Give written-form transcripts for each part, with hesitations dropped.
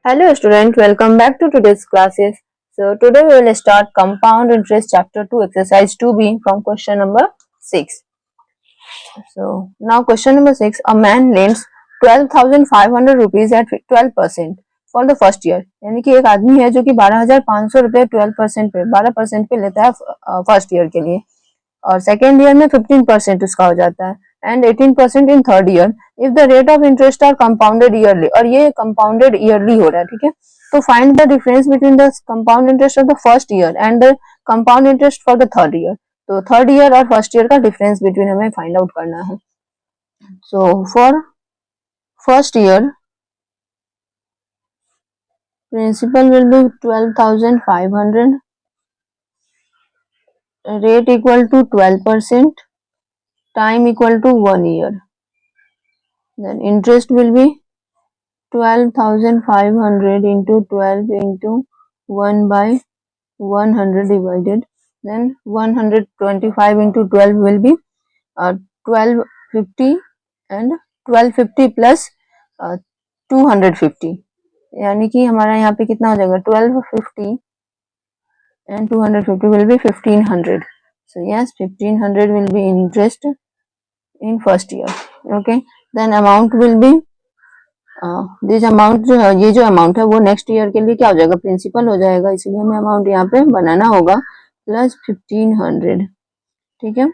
Hello student, welcome back to today's classes. So today we will start compound interest chapter 2 exercise 2b from question number 6. So now question number 6, a man lends 12,500 rupees at 12% for the first year. यानी कि एक आदमी है जो कि 12,500 रुपए 12% पे लेता है फर्स्ट ईयर के लिए और सेकेंड ईयर में 15% उसका हो जाता है and 18% in third year if the rate of interest are compounded yearly और ये कंपाउंडेड ईयरली हो रहा है. ठीक है, तो find the difference between the compound interest of the first year and the compound interest for the third year. तो third year और फर्स्ट ईयर का डिफरेंस बिटवीन हमें फाइंड आउट करना है. So for first year principal will be 12,500, rate equal to 12%, time equal to 1 year. Then interest will be 12,500 into 12 into 1 by 100 divided. Then 125 into 12 will be 1250 and 1250 plus 250. यानी कि हमारा यहाँ पे कितना हो जाएगा 1250 and 250 will be 1500. So yes, 1500 will be interest in first year. Okay, then amount will be this amount जो है ये जो अमाउंट है वो नेक्स्ट ईयर के लिए क्या हो जाएगा प्रिंसिपल हो जाएगा, इसलिए हमें अमाउंट यहाँ पे बनाना होगा प्लस 1500. ठीक है,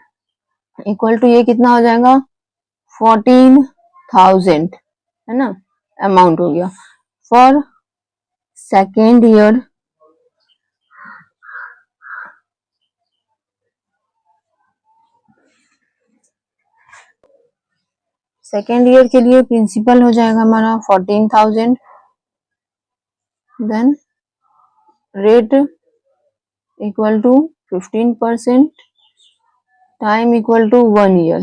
इक्वल टू ये कितना हो जाएगा 14,000 है ना, अमाउंट हो गया. फॉर सेकेंड ईयर के लिए प्रिंसिपल हो जाएगा हमारा 14,000. Then rate equal to 15%, time equal to 1 year.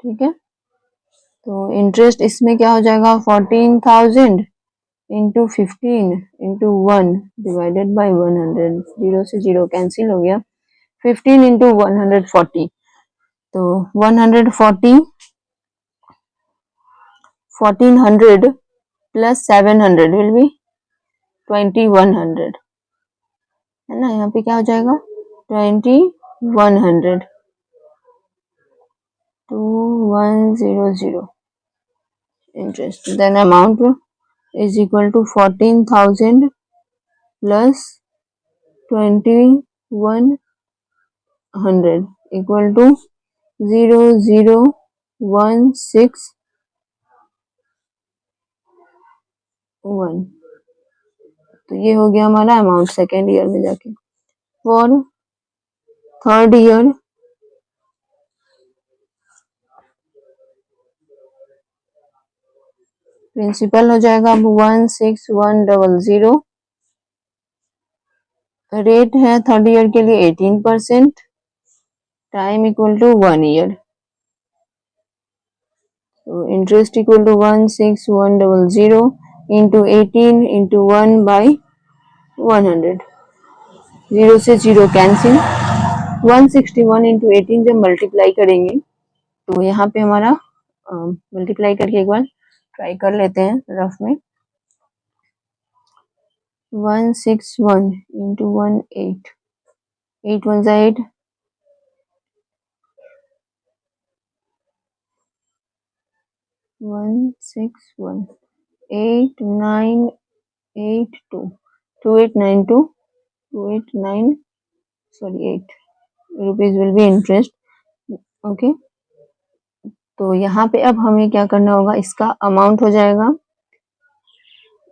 ठीक है, तो इंटरेस्ट इसमें क्या हो जाएगा 14,000 इंटू 15 इंटू 1 डिवाइडेड बाई 100. 0 से 0 कैंसिल हो गया. 15 इंटू 140, तो 140 1400 प्लस 700 विल बी 2100 है ना. यहाँ पे क्या हो जाएगा 2100 2100 interest. Then amount is equal to 14,000 plus 2100 equal to 00161. तो ये हो गया हमारा अमाउंट सेकेंड ईयर में जाके. फॉर थर्ड ईयर प्रिंसिपल हो जाएगा 16,100. रेट है थर्ड ईयर के लिए 18%, टाइम इक्वल टू 1 ईयर. तो interest equal to 16,100 into 18 into 1 by 100. 0 से 0 कैंसिल. 161 इंटू 18 जब मल्टीप्लाई करेंगे तो यहाँ पे हमारा मल्टीप्लाई करके एक बार ट्राई कर लेते हैं रफ में. 161 into 1 8 8 1 8 161 8982 2892 289 sorry 8 rupees will be interest. Okay, तो यहाँ पे अब हमें क्या करना होगा, इसका अमाउंट हो जाएगा.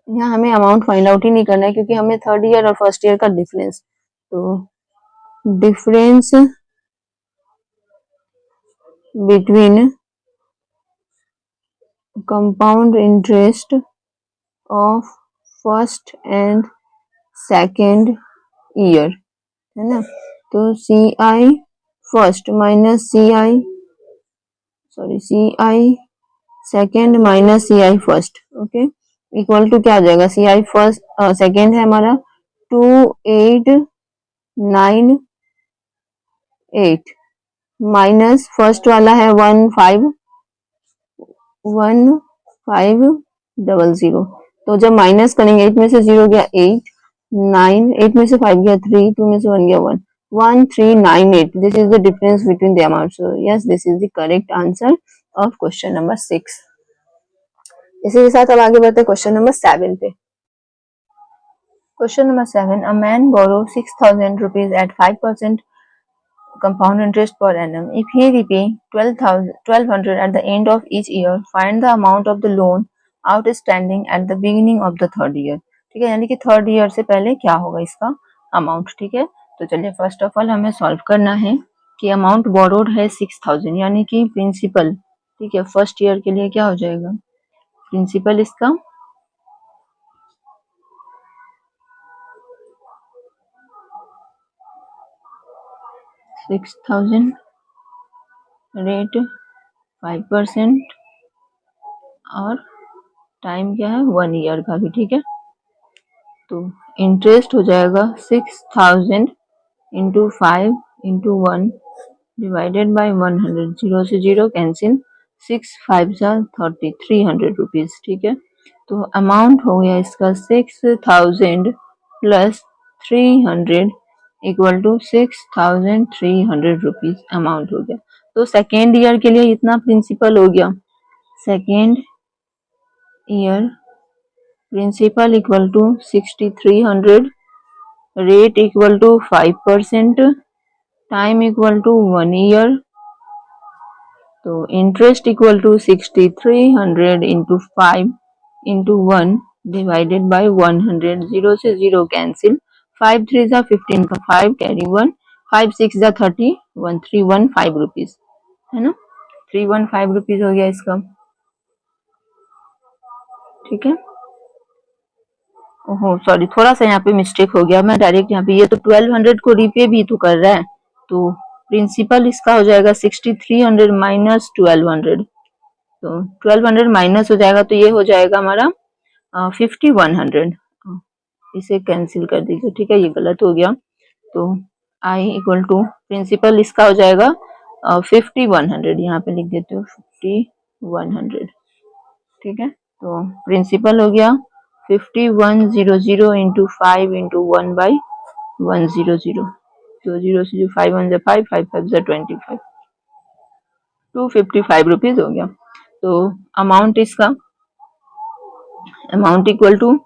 यहाँ हमें अमाउंट फाइंड आउट ही नहीं करना है क्योंकि हमें थर्ड ईयर और फर्स्ट ईयर का डिफरेंस, तो difference between compound interest of first and second year है ना. तो CI first minus CI second minus CI first. Okay, equal to क्या हो जाएगा CI फर्स्ट सेकेंड है हमारा 2898 माइनस फर्स्ट वाला है 1500. तो जब माइनस करेंगे 8 में से 0 गया 8, 9, 8 में से 5 गया 3, 2 में से 1 गया 1, 1398. This is the difference between the amount. So yes, this is the correct answer of question number 6. इसी के साथ अब आगे बढ़ते हैं क्वेश्चन नंबर 7 पे. Question number 7. A man borrows 6,000 rupees at 5% compound interest per annum. If he repay 1200 at the end of each year, find the amount of the loan outstanding at the beginning of the third year. ठीक है, यानी कि third year से पहले क्या होगा इसका amount. ठीक है, तो चलिए फर्स्ट ऑफ ऑल हमें सॉल्व करना है कि अमाउंट बोरोड है 6,000 यानी कि प्रिंसिपल. ठीक है, फर्स्ट ईयर के लिए क्या हो जाएगा प्रिंसिपल इसका 6,000, रेट 5% और टाइम क्या है 1 ईयर का भी. ठीक है, तो इंटरेस्ट हो जाएगा 6,000 इंटू 5 इंटू 1 डिवाइडेड बाई 100. 0 से 0 कैंसिल, 6 5 जा 30, 300 रुपीज. ठीक है, तो अमाउंट हो गया इसका 6,000 plus 300 equal to 6,300 rupees amount हो गया. तो सेकेंड ईयर के लिए इतना प्रिंसिपल हो गया. Second year principal equal to 6,300, rate equal to 5%, time equal to 1 year. तो interest equal to 6,300 into 5 into 1 divided by 100. 0 से 0 कैंसिल, 5 3 जा 15 का 5 कैरी 1, 5 6 जा 30, 1315 रुपीज है ना. 315 रुपीज हो गया इसका. ठीक है, ओहो सॉरी, थोड़ा सा यहाँ पे मिस्टेक हो गया. मैं डायरेक्ट यहाँ पे ये तो 1200 को रिपे भी तो कर रहा है, तो प्रिंसिपल इसका हो जाएगा 6,300 माइनस 1200. तो 1200 माइनस हो जाएगा तो ये हो जाएगा हमारा 5,100. इसे कैंसिल कर दीजिए. ठीक है, ये गलत हो गया. तो आई इक्वल टू प्रिंसिपल इसका हो जाएगा 5,100. यहाँ पे लिख देते हो 5,100. ठीक है, तो प्रिंसिपल हो गया 5,100 इंटू 5 इंटू 1 बाई 100. तो 0 से 5 1 जा 5, 5 5 जा 25, 255 रुपीज हो गया. तो अमाउंट इसका amount equal to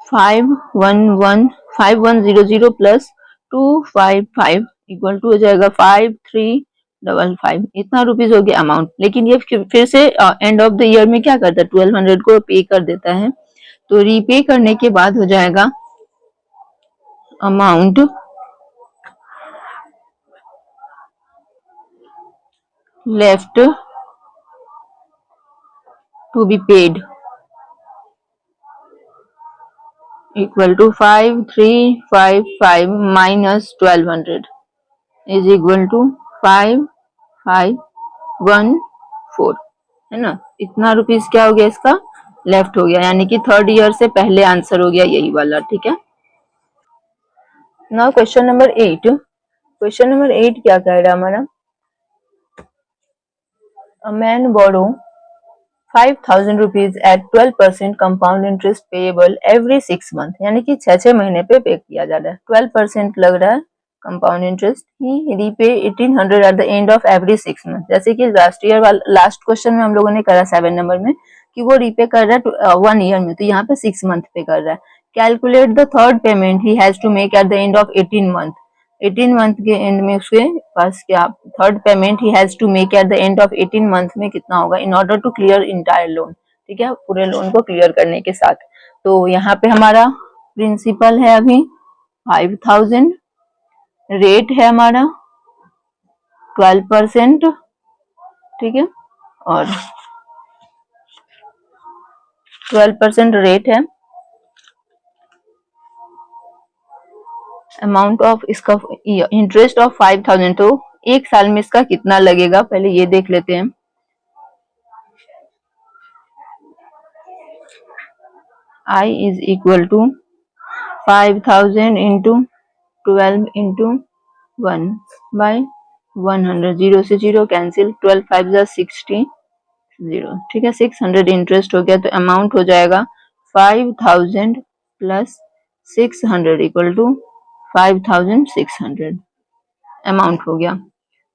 5,100 plus 255 equal to हो जाएगा 5,355. इतना रुपीज हो गया अमाउंट. लेकिन ये फिर से एंड ऑफ द ईयर में क्या करता है 1200 को पे कर देता है. तो रीपे करने के बाद हो जाएगा amount left to be paid equal to 5,355 minus 1200 is equal to 5,514 है ना. इतना रुपीज क्या हो गया इसका लेफ्ट हो गया, यानी कि थर्ड ईयर से पहले आंसर हो गया यही वाला. ठीक है, now question number 8. Question number 8 क्या कह रहा है हमारा, a man borrow 5,000 rupees at 12% compound interest payable every 6 month. यानी कि 6 महीने पे पे किया जा रहा है. 12% लग रहा है compound interest. He repay 1,800 eight the end of every 6 month. जैसे कि लास्ट ईयर वाला लास्ट क्वेश्चन में हम लोगों ने करा 7 नंबर में कि वो रीपे कर रहा है 1 ईयर में, तो यहाँ पे 6 मंथ पे कर रहा है. Calculate the third payment he has to make at the end of 18 month. 18 month के एंड में उसके पास क्या third payment he has to make at the end of 18 month में कितना होगा in order to clear entire loan. ठीक है, पूरे लोन को क्लियर करने के साथ. तो यहाँ पे हमारा प्रिंसिपल है अभी 5,000, रेट है हमारा 12%. ठीक है, और 12% रेट है. अमाउंट ऑफ इसका इंटरेस्ट ऑफ 5,000. तो एक साल में इसका कितना लगेगा पहले ये देख लेते हैं. I is equal to 5,000 into 12 into 1 by 100. 0 से 0 कैंसिल, 12 5 जा 60, 0. ठीक है, 600 इंटरेस्ट हो गया. तो अमाउंट हो जाएगा 5000 प्लस 600 इक्वल टू 5600 अमाउंट हो गया।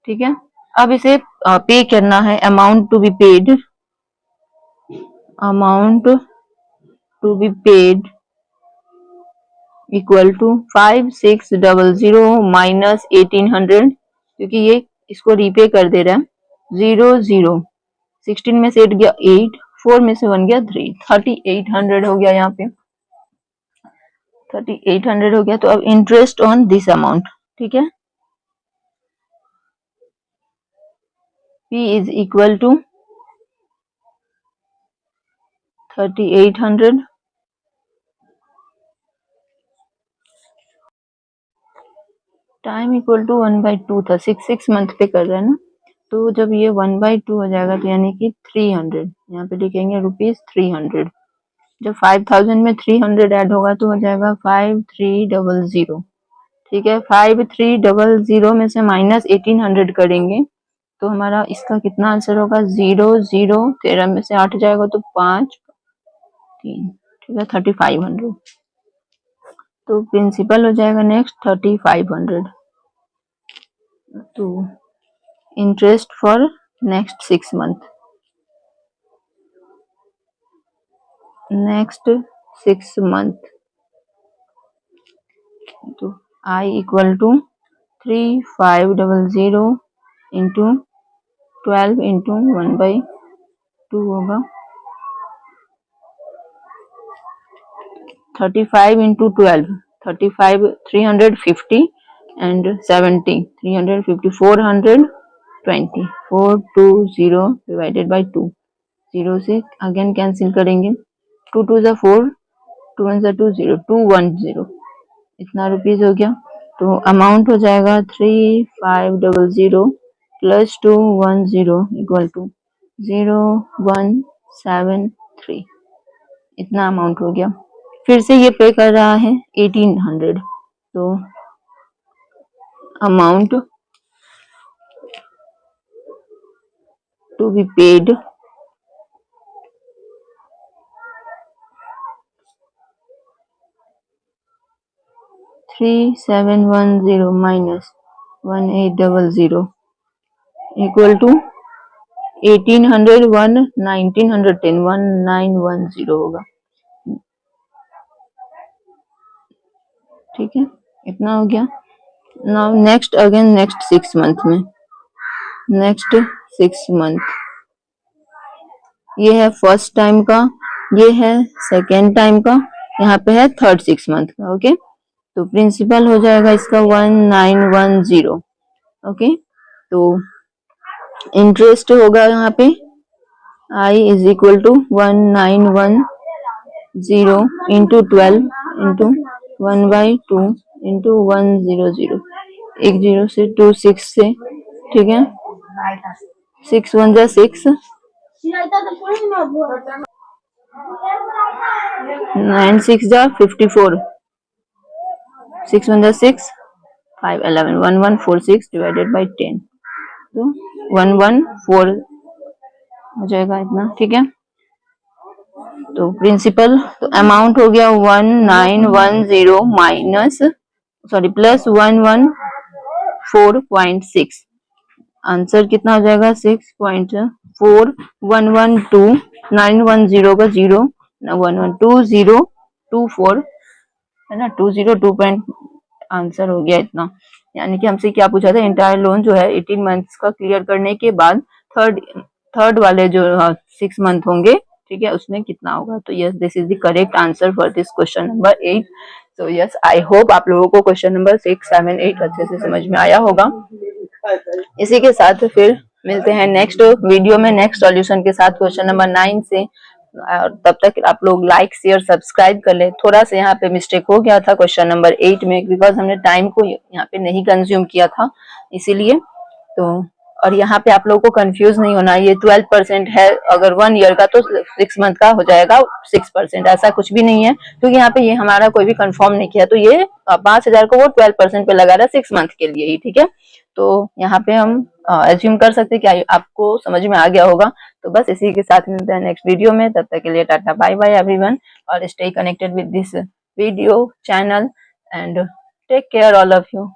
ठीक है, अब इसे पे करना है। Amount to be paid, amount to be paid equal to 5600 minus 1800, क्योंकि ये इसको रीपे कर दे रहा है। 00 16 में से 8 गया 8, 4 में से 1 गया 3, 3800 हो गया। यहाँ पे 3800 हो गया। तो अब इंटरेस्ट ऑन दिस अमाउंट, ठीक है, P is equal to 3800 time equal to 1/2 था। 6 मंथ पे कर रहा है ना, तो जब ये 1/2 हो जाएगा तो यानी कि 300, यहाँ पे लिखेंगे ₹300। जब 5000 में 300 ऐड होगा तो हो जाएगा 5300। ठीक है, 5300 में से माइनस 1800 करेंगे तो हमारा इसका कितना आंसर होगा? 00, 13 में से 8 जाएगा तो 5 3, ठीक है, 3500। तो प्रिंसिपल हो जाएगा नेक्स्ट 3500। तो interest for next 6 month, next 6 month. तो I equal to 3500 into 12 into 1/2 होगा। 35 इंटू 12, 35 350 एंड 70 350 420 420 डिवाइडेड बाई 2, 0 से अगेन कैंसिल करेंगे। 2 2 जा 4, 2 1 जा 2 0 210, इतना रुपीज हो गया। तो अमाउंट हो जाएगा 3500 प्लस 210 इक्वल टू 0173, इतना अमाउंट हो गया। फिर से ये पे कर रहा है 1800। तो amount to be paid $3710 minus 1800 equal to 1800 1910 1910 होगा। ठीक है, इतना हो गया। Now next again next 6 month में, नेक्स्ट 6 मंथ, ये है फर्स्ट टाइम का, ये है सेकेंड टाइम का, यहाँ पे है थर्ड 6 मंथ का। ओके, तो प्रिंसिपल हो जाएगा इसका 1910। ओके, तो इंटरेस्ट होगा यहाँ पे I is equal to 1910 into 12 into 1/2 into 100, एक 0 से 2 6 से, ठीक है, 6 1 जा 6, 9 6 जा 54, 6 1 जा 6, 5 11 1146 डिवाइडेड बाई 10, तो 114 हो जाएगा इतना। ठीक है, तो प्रिंसिपल, तो अमाउंट हो गया 1910 माइनस प्लस 114.6, आंसर कितना हो जाएगा? 6.4112 910 का 0 112024 है ना, 202 पॉइंट आंसर हो गया इतना। यानी कि हमसे क्या पूछा था, इंटायर लोन जो है 18 मंथ्स का क्लियर करने के बाद थर्ड वाले जो 6 मंथ होंगे, ठीक है, उसमें कितना होगा। तो yes, this is the correct answer for this question number 8। So yes, I hope आप लोगों को क्वेश्चन नंबर 6 7 8 अच्छे से समझ में आया होगा। इसी के साथ फिर मिलते हैं नेक्स्ट वीडियो में नेक्स्ट सॉल्यूशन के साथ क्वेश्चन नंबर 9 से। तब तक आप लोग लाइक शेयर सब्सक्राइब कर ले। थोड़ा सा यहाँ पे मिस्टेक हो गया था क्वेश्चन नंबर 8 में, बिकॉज हमने टाइम को यहाँ पे नहीं कंज्यूम किया था, इसीलिए। तो और यहाँ पे आप लोगों को कंफ्यूज नहीं होना, ये 12% है, अगर 1 ईयर का तो 6 मंथ का हो जाएगा 6%, ऐसा कुछ भी नहीं है, क्योंकि यहाँ पे ये हमारा कोई भी कंफर्म नहीं किया। तो ये 5000 को वो 12% पे लगा रहा है 6 मंथ के लिए ही। ठीक है, तो यहाँ पे हम एज्यूम कर सकते हैं कि आपको समझ में आ गया होगा। तो बस इसी के साथ मिलते हैं नेक्स्ट वीडियो में, तब तक के लिए टाटा बाय बाय एवरीवन, और stay connected with this video channel and take care all of you.